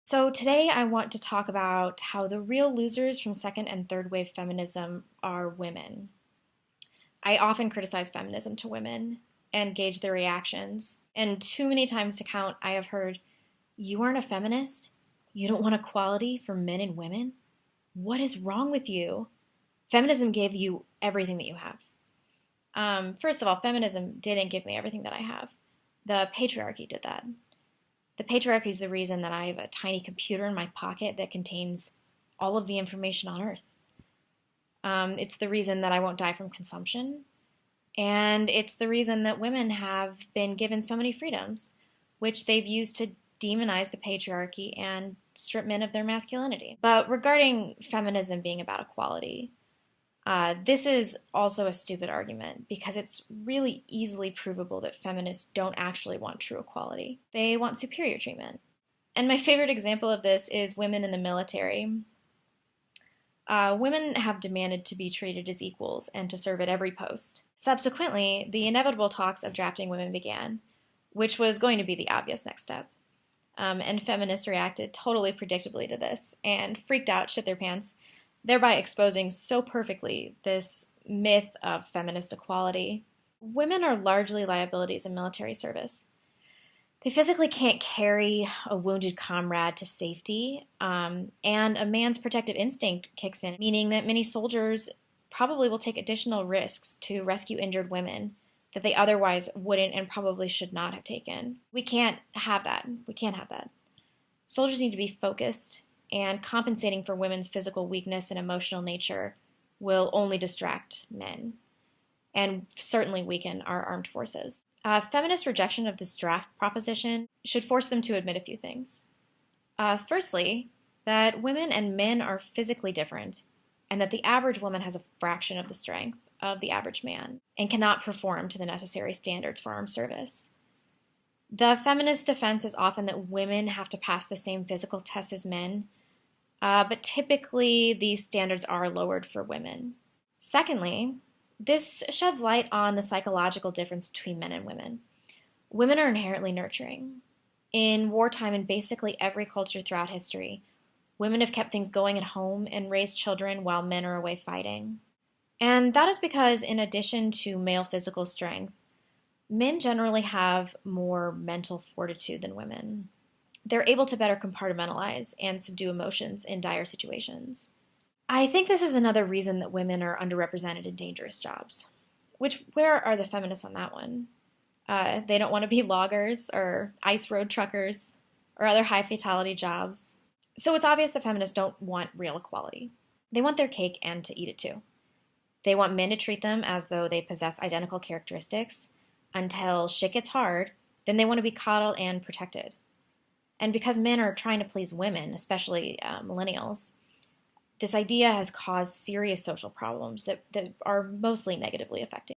So today I want to talk about how the real losers from second and third wave feminism are women. I often criticize feminism to women and gauge their reactions, and too many times to count I have heard, "You aren't a feminist? You don't want equality for men and women? What is wrong with you? Feminism gave you everything that you have." First of all, feminism didn't give me everything that I have. The patriarchy did that. The patriarchy is the reason that I have a tiny computer in my pocket that contains all of the information on Earth. It's the reason that I won't die from consumption. And it's the reason that women have been given so many freedoms, which they've used to demonize the patriarchy and strip men of their masculinity. But regarding feminism being about equality, this is also a stupid argument because it's really easily provable that feminists don't actually want true equality. They want superior treatment. And my favorite example of this is women in the military. Women have demanded to be treated as equals and to serve at every post. Subsequently, the inevitable talks of drafting women began, which was going to be the obvious next step. And feminists reacted totally predictably to this and freaked out, shit their pants, thereby exposing so perfectly this myth of feminist equality. Women are largely liabilities in military service. They physically can't carry a wounded comrade to safety, and a man's protective instinct kicks in, meaning that many soldiers probably will take additional risks to rescue injured women that they otherwise wouldn't and probably should not have taken. We can't have that. We can't have that. Soldiers need to be focused, and compensating for women's physical weakness and emotional nature will only distract men and certainly weaken our armed forces. Feminist rejection of this draft proposition should force them to admit a few things. Firstly, that women and men are physically different, and that the average woman has a fraction of the strength of the average man and cannot perform to the necessary standards for armed service. The feminist defense is often that women have to pass the same physical tests as men, but typically these standards are lowered for women. Secondly, this sheds light on the psychological difference between men and women. Women are inherently nurturing. In wartime and basically every culture throughout history, women have kept things going at home and raised children while men are away fighting. And that is because, in addition to male physical strength, men generally have more mental fortitude than women. They're able to better compartmentalize and subdue emotions in dire situations. I think this is another reason that women are underrepresented in dangerous jobs. Where are the feminists on that one? They don't want to be loggers or ice road truckers or other high fatality jobs. So it's obvious that feminists don't want real equality. They want their cake and to eat it too. They want men to treat them as though they possess identical characteristics. Until shit gets hard, then they want to be coddled and protected. And because men are trying to please women, especially millennials, this idea has caused serious social problems that are mostly negatively affecting